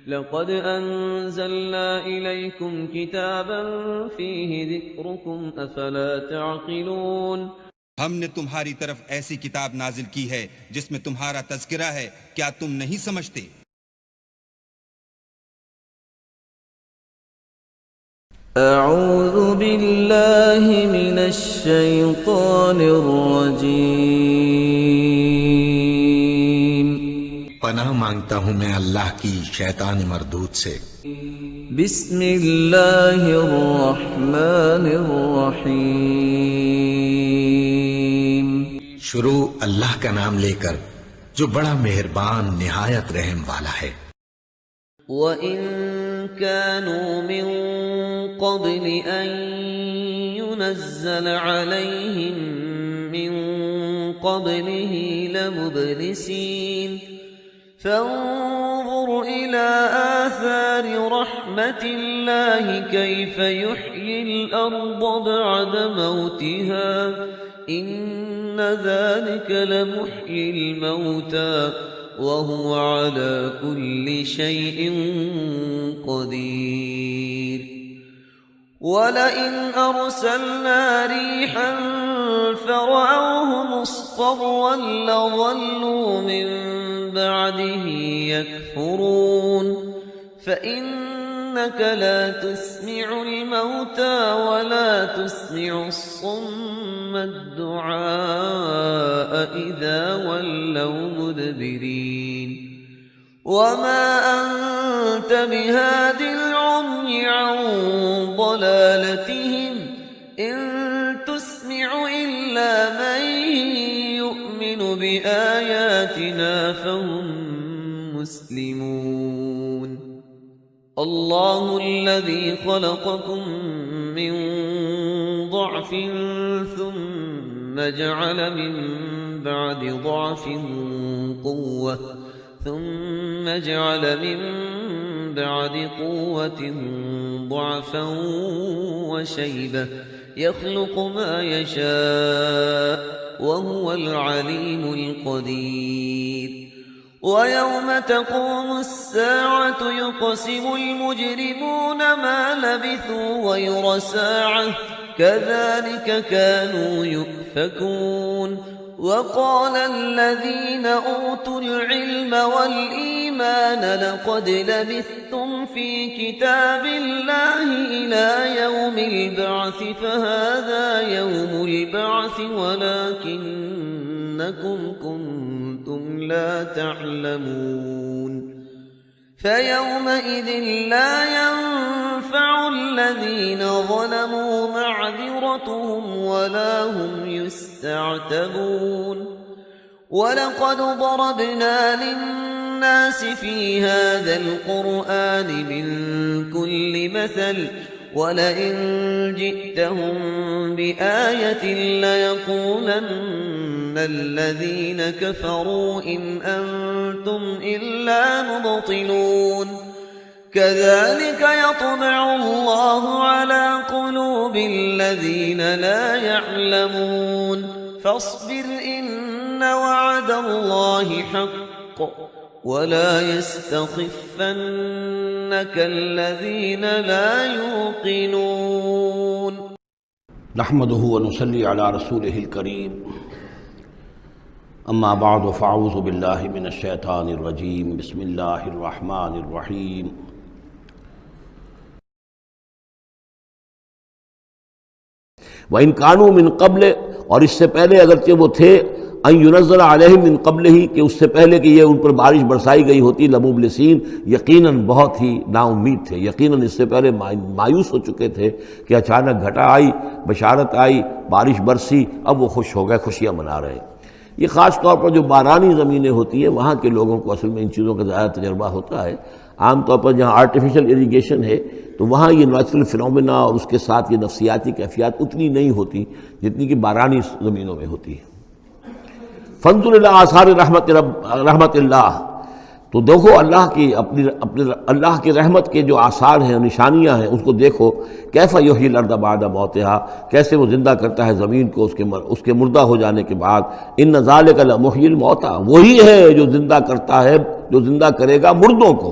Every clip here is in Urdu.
لقد أنزلنا إليكم كتابا فيه ذكركم أفلا تعقلون ہم نے تمہاری طرف ایسی کتاب نازل کی ہے جس میں تمہارا تذکرہ ہے، کیا تم نہیں سمجھتے؟ اعوذ باللہ من الشیطان الرجیم، پناہ مانگتا ہوں میں اللہ کی شیطان مردود سے۔ بسم اللہ الرحمن الرحیم، شروع اللہ کا نام لے کر جو بڑا مہربان نہایت رحم والا ہے۔ وَإِن كَانُوا مِن قَبْلِ أَن يُنَزَّلَ عَلَيْهِم مِّن قَبْلِهِ لَمُبْلِسِينَ فانظر إلى آثار رحمة الله كيف يحيي الأرض بعد موتها إن ذلك لمحيي الموتى وهو على كل شيء قدير ولئن أرسلنا ريحا فرأوه مصفرا لظلوا من بعده يكفرون فإنك لا تسمع الموتى ولا تسمع الصم الدعاء إذا ولوا مدبرين وما أنت بهاد العمي عن ضلالتهم إن تسمع إلا من يؤمن بآياتنا فهم مسلمون الله الذي خلقكم من ضعف ثم جعل من بعد ضعف قوة ثم جعل من بعد قوة ضعفا وشيبة يخلق ما يشاء وهو العليم القدير ويوم تقوم الساعة يقسم المجرمون ما لبثوا غير ساعة كذلك كانوا يؤفكون وقال الذين أوتوا العلم والإيمان لقد لبثتم في كتاب الله إلى يوم البعث فهذا يوم البعث ولكنكم كنتم لا تعلمون فيومئذ لا ينفع الذين ظلموا معذرتهم ولا هم يستعتبون ولقد ضربنا للناس في هذا القرآن من كل مثل ولئن جئتهم بآية ليقولن الذين كفروا إن أنتم إلا مبطلون كذلك يطبع الله على قلوب الذين لا يعلمون فاصبر إن وعد الله حق ولا يستخفنك الذين لا يوقنون نحمده ونصلي على رسوله الكريم اما بعد فاعوذ بالله من الشیطان الرجیم بسم اللہ الرحمن الرحیم وَإِن كَانُوا مِن قَبْلِ اور اس سے پہلے اگرچہ وہ تھے ان ينزل علیہم من قبل ہی کہ اس سے پہلے کہ یہ ان پر بارش برسائی گئی ہوتی لمبلسین یقیناً بہت ہی نا امید تھے، یقیناً اس سے پہلے مایوس ہو چکے تھے کہ اچانک گھٹا آئی، بشارت آئی، بارش برسی، اب وہ خوش ہو گئے، خوشیاں منا رہے ہیں۔ یہ خاص طور پر جو بارانی زمینیں ہوتی ہیں وہاں کے لوگوں کو اصل میں ان چیزوں کا زیادہ تجربہ ہوتا ہے۔ عام طور پر جہاں آرٹیفیشل اریگیشن ہے تو وہاں یہ نیچرل فنومینا اور اس کے ساتھ یہ نفسیاتی کیفیات اتنی نہیں ہوتی جتنی کہ بارانی زمینوں میں ہوتی ہے۔ فانظر الی آثار رحمت اللہ، تو دیکھو اللہ کی اللہ کی رحمت کے جو آثار ہیں، نشانیاں ہیں، اس کو دیکھو۔ کیف یحیی الارض بعد موتہا، کیسے وہ زندہ کرتا ہے زمین کو اس کے مردہ ہو جانے کے بعد۔ ان ذالک لمحیی الموتیٰ، وہی ہے جو زندہ کرتا ہے، جو زندہ کرے گا مردوں کو۔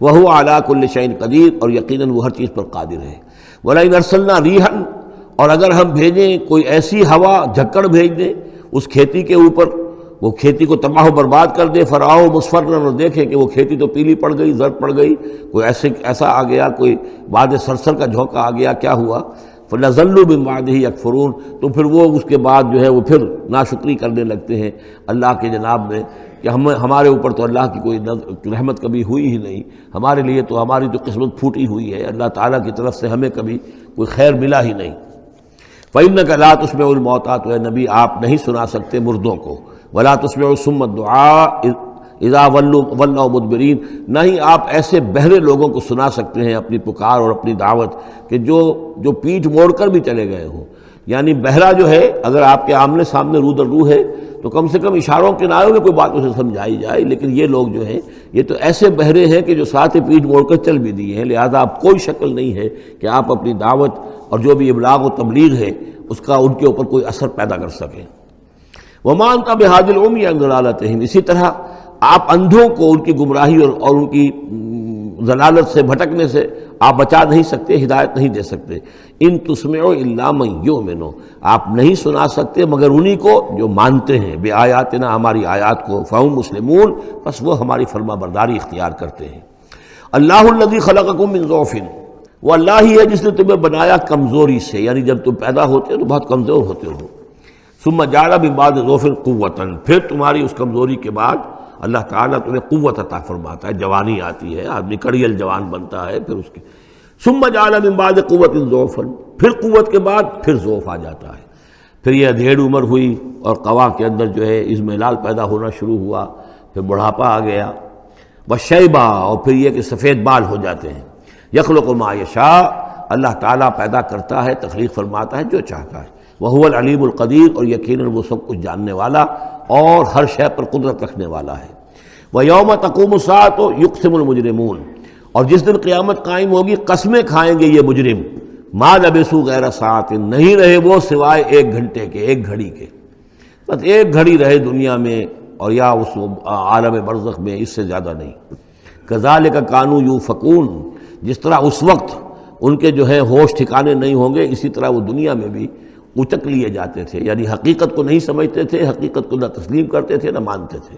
وَهُوَ عَلَىٰ كُلِّ شَيْءٍ قدیر، اور یقیناً وہ ہر چیز پر قادر ہے۔ وَلَئِنْ أَرْسَلْنَا رِيحًا، اور اگر ہم بھیجیں کوئی ایسی ہوا، جھکڑ بھیج دیں اس کھیتی کے اوپر، وہ کھیتی کو تباہ و برباد کر دے، فَرَآهُ مُصْفَرًّا، اور دیکھیں کہ وہ کھیتی تو پیلی پڑ گئی، زرد پڑ گئی، کوئی ایسا آ گیا، کوئی باد سرسر کا جھونکا آ گیا، کیا ہوا؟ فَلَظَلُّوا مِن بَعْدِهِ يَكْفُرُونَ، تو پھر وہ اس کے بعد جو ہے وہ پھر ناشکری کرنے لگتے ہیں اللہ کے جناب میں، کہ ہمارے اوپر تو اللہ کی کوئی رحمت کبھی ہوئی ہی نہیں، ہمارے لیے تو ہماری تو قسمت پھوٹی ہوئی ہے، اللہ تعالیٰ کی طرف سے ہمیں کبھی کوئی خیر ملا ہی نہیں۔ فَإِنَّكَ لَا تُسْمِعُ الْمَوْتَىٰ، تو اے نبی آپ نہیں سنا سکتے مردوں کو، وَلَا تُسْمِعُ الصُّمَّ الدُّعَاءَ اذا ولوا مدبرین، نہ ہی آپ ایسے بہرے لوگوں کو سنا سکتے ہیں اپنی پکار اور اپنی دعوت کہ جو پیٹھ موڑ کر بھی چلے گئے ہوں۔ یعنی بہرا جو ہے اگر آپ کے آمنے سامنے رو در رو ہے تو کم سے کم اشاروں کے نعروں میں کوئی بات اسے سمجھائی جائے، لیکن یہ لوگ جو ہیں یہ تو ایسے بہرے ہیں کہ جو ساتھ ہی پیٹھ موڑ کر چل بھی دیے ہیں، لہذا اب کوئی شکل نہیں ہے کہ آپ اپنی دعوت اور جو بھی ابلاغ و تبلیغ ہے اس کا ان کے اوپر کوئی اثر پیدا کر سکیں۔ وَمَا أَنْتَ بِهَادِ الْعُمْيِ عَنْ ضَلَالَتِهِمْ، اسی طرح آپ اندھوں کو ان کی گمراہی اور ان کی ضلالت سے، بھٹکنے سے آپ بچا نہیں سکتے، ہدایت نہیں دے سکتے۔ ان تسمع الا من یؤمن، آپ نہیں سنا سکتے مگر انہی کو جو مانتے ہیں، بآیاتنا، ہماری آیات کو، فہم مسلمون، بس وہ ہماری فرما برداری اختیار کرتے ہیں۔ اللہ الذی خلقکم من ضعف، وہ اللہ ہی ہے جس نے تمہیں بنایا کمزوری سے، یعنی جب تم پیدا ہوتے ہو تو بہت کمزور ہوتے ہو، ثم جعل من بعد ضعف قوۃ، پھر تمہاری اس کمزوری کے بعد اللہ تعالیٰ تمہیں قوت عطا فرماتا ہے، جوانی آتی ہے، آدمی کڑیل جوان بنتا ہے، پھر اس کے ثم جعل من بعد قوت ضعفا، پھر قوت کے بعد پھر ضعف آ جاتا ہے، پھر یہ ادھیڑ عمر ہوئی اور قوا کے اندر جو ہے اضمحلال پیدا ہونا شروع ہوا، پھر بڑھاپا آ گیا، وشیبہ، اور پھر یہ کہ سفید بال ہو جاتے ہیں۔ یخلق ما یشاء، اللہ تعالیٰ پیدا کرتا ہے، تخلیق فرماتا ہے جو چاہتا ہے، وہو العلیم القدیر، اور یقیناً وہ سب کچھ جاننے والا اور ہر شے پر قدرت رکھنے والا ہے۔ وَيَوْمَ تَقُومُ السَّاعَةُ يُقْسِمُ الْمُجْرِمُونَ، اور جس دن قیامت قائم ہوگی قسمیں کھائیں گے یہ مجرم، مَا لَبِثُوا غَيْرَ سَاعَةٍ، نہیں رہے وہ سوائے ایک گھنٹے کے، ایک گھڑی کے، بس ایک گھڑی رہے دنیا میں اور یا اس عالم برزخ میں، اس سے زیادہ نہیں۔ كَذَلِكَ كَانُوا يُؤْفَكُونَ، جس طرح اس وقت ان کے جو ہے ہوش ٹھکانے نہیں ہوں گے، اسی طرح وہ دنیا میں بھی اچک لیے جاتے تھے، یعنی حقیقت کو نہیں سمجھتے تھے، حقیقت کو نہ تسلیم کرتے تھے نہ مانتے تھے۔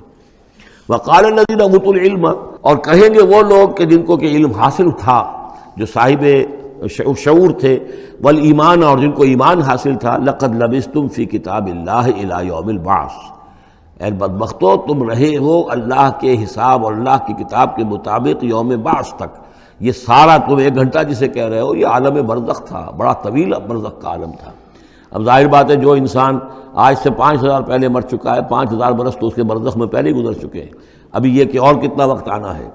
وقال الذين اوتوا العلم، اور کہیں گے وہ لوگ کہ جن کو کہ علم حاصل تھا، جو صاحب شعور تھے، والایمان، اور جن کو ایمان حاصل تھا، لقد لبثتم فی کتاب اللہ الی یوم البعث، اے بدبختو تم رہے ہو اللہ کے حساب اور اللہ کی کتاب کے مطابق یوم بعث تک۔ یہ سارا تم ایک گھنٹہ جسے کہہ رہے ہو یہ عالم برزخ تھا، بڑا طویل برزخ کا عالم تھا۔ اب ظاہر بات ہے جو انسان آج سے 5000 پہلے مر چکا ہے، 5000 برس تو اس کے برزخ میں پہلے ہی گزر چکے ہیں، ابھی یہ کہ اور کتنا وقت آنا ہے،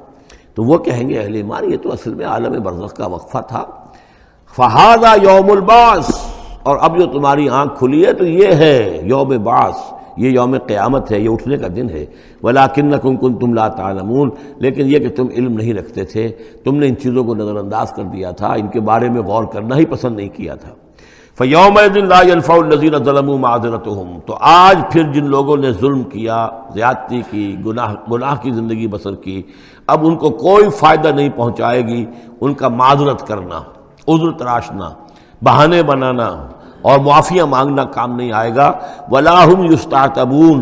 تو وہ کہیں گے اہل ایمان یہ تو اصل میں عالم برزخ کا وقفہ تھا۔ فہذا یوم البعث، اور اب جو تمہاری آنکھ کھلی ہے تو یہ ہے یوم بعث، یہ یوم قیامت ہے، یہ اٹھنے کا دن ہے۔ ولکنکم کنتم لا تعلمون، لیکن یہ کہ تم علم نہیں رکھتے تھے، تم نے ان چیزوں کو نظر انداز کر دیا تھا، ان کے بارے میں غور کرنا ہی پسند نہیں کیا تھا۔ فَيَوْمَئِذٍ لَا يَنْفَعُ الَّذِينَ ظَلَمُوا مَعْذِرَتُهُمْ، تو آج پھر جن لوگوں نے ظلم کیا، زیادتی کی، گناہ کی زندگی بسر کی، اب ان کو کوئی فائدہ نہیں پہنچائے گی ان کا معذرت کرنا، عذر تراشنا، بہانے بنانا اور معافیاں مانگنا کام نہیں آئے گا۔ وَلَا هُمْ يُسْتَعْتَبُونَ،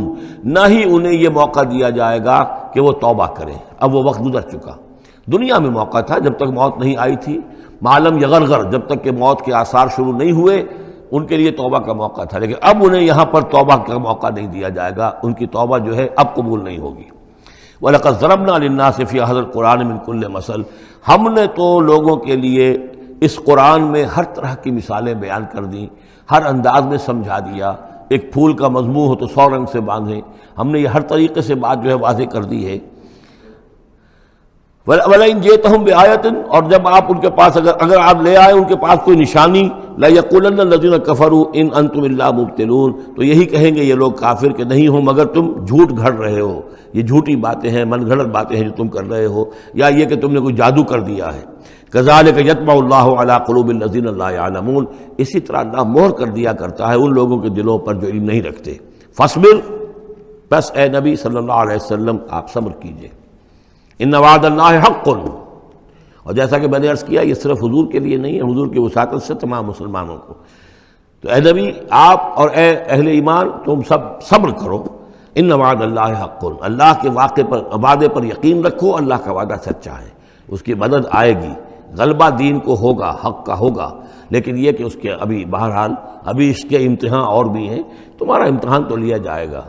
نہ ہی انہیں یہ موقع دیا جائے گا کہ وہ توبہ کریں، اب وہ وقت گزر چکا۔ دنیا میں موقع تھا جب تک موت نہیں آئی تھی، معلم یغرغر، جب تک کہ موت کے آثار شروع نہیں ہوئے ان کے لیے توبہ کا موقع تھا، لیکن اب انہیں یہاں پر توبہ کا موقع نہیں دیا جائے گا، ان کی توبہ جو ہے اب قبول نہیں ہوگی۔ وَلَقَدْ ضَرَبْنَا لِلنَّاسِ فِي هَذَا الْقُرْآنِ مِنْ كُلِّ مَثَلٍ، ہم نے تو لوگوں کے لیے اس قرآن میں ہر طرح کی مثالیں بیان کر دیں، ہر انداز میں سمجھا دیا۔ ایک پھول کا مضمون ہو تو 100 رنگ سے باندھیں، ہم نے یہ ہر طریقے سے بات جو ہے واضح کر دی ہے۔ وَلَئِنْ جِئْتَهُمْ بِآیَةٍ، اور جب آپ ان کے پاس اگر آپ لے آئے ان کے پاس کوئی نشانی، لَيَقُولَنَّ الَّذِينَ كَفَرُوا إِنْ أَنْتُمْ إِلَّا مُبْطِلُونَ، تو یہی کہیں گے یہ لوگ کافر کہ نہیں ہو مگر تم جھوٹ گھڑ رہے ہو، یہ جھوٹی باتیں ہیں، من گھڑت باتیں ہیں جو تم کر رہے ہو، یا یہ کہ تم نے کوئی جادو کر دیا ہے۔ كَذَلِكَ يَطْبَعُ اللَّهُ عَلَىٰ قُلُوبِ الَّذِينَ لَا يَعْلَمُونَ، اسی طرح اللہ مہر کر دیا کرتا ہے ان لوگوں کے دلوں پر جو علم نہیں رکھتے۔ فَاصْبِرْ، بس اے نبی صلی اللہ علیہ وسلم آپ صبر کیجئے۔ إِنَّ وَعْدَ اللَّهِ حَقٌّ، اور جیسا کہ میں نے عرض کیا یہ صرف حضور کے لیے نہیں ہے، حضور کی وساطت سے تمام مسلمانوں کو۔ تو اے نبی آپ اور اے اہل ایمان تم سب صبر کرو، ان وعد اللہ حق، اللہ کے وعدے پر یقین رکھو، اللہ کا وعدہ سچا ہے، اس کی مدد آئے گی، غلبہ دین کو ہوگا، حق کا ہوگا، لیکن یہ کہ اس کے ابھی بہرحال ابھی اس کے امتحان اور بھی ہیں، تمہارا امتحان تو لیا جائے گا۔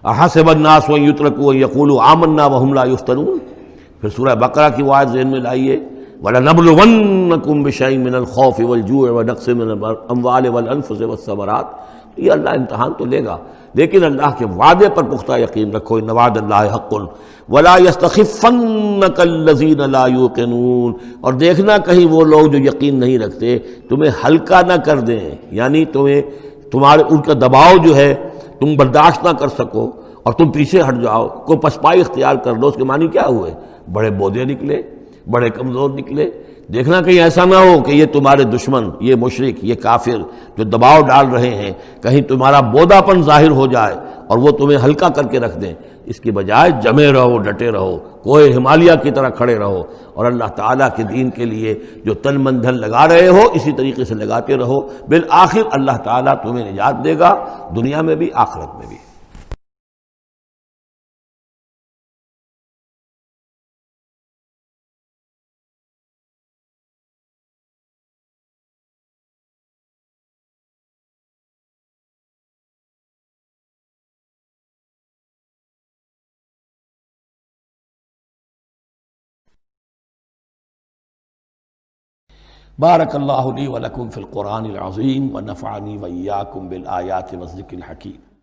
احسب الناس ان یترکوا ان یقولوا آمنا وهم لا یفتنون، پھر سورہ بقرہ کی وہ آیت ذہن میں لائیے، وَلَنَبْلُوَنَّكُمْ بِشَيْءٍ مِّنَ الْخَوْفِ وَالْجُوعِ وَنَقْصٍ مِّنَ الْأَمْوَالِ وَالْأَنفُسِ وَالثَّمَرَاتِ، یہ اللہ امتحان تو لے گا، لیکن اللہ کے وعدے پر پختہ یقین رکھو، ان وعد اللہ حق وَلَا يَسْتَخِفَّنَّكَ الَّذِينَ لَا يُوقِنُونَ، اور دیکھنا کہیں وہ لوگ جو یقین نہیں رکھتے تمہیں ہلکا نہ کر دیں، یعنی تمہارے ان کا دباؤ جو ہے تم برداشت نہ کر سکو اور تم پیچھے ہٹ جاؤ، کو پسپائی اختیار کر لو، اس کے معنی کیا ہوئے؟ بڑے بودے نکلے، بڑے کمزور نکلے۔ دیکھنا کہیں ایسا نہ ہو کہ یہ تمہارے دشمن، یہ مشرک، یہ کافر جو دباؤ ڈال رہے ہیں، کہیں تمہارا بودا پن ظاہر ہو جائے اور وہ تمہیں ہلکا کر کے رکھ دیں، اس کی بجائے جمے رہو، ڈٹے رہو، کوہ ہمالیہ کی طرح کھڑے رہو، اور اللہ تعالیٰ کے دین کے لیے جو تن من دھن لگا رہے ہو اسی طریقے سے لگاتے رہو، بالآخر اللہ تعالیٰ تمہیں نجات دے گا، دنیا میں بھی آخرت میں بھی۔ بارک اللہ لی ولکم فی القرآن العظیم ونفعنی وإیاکم بالآیات والذکر الحکیم۔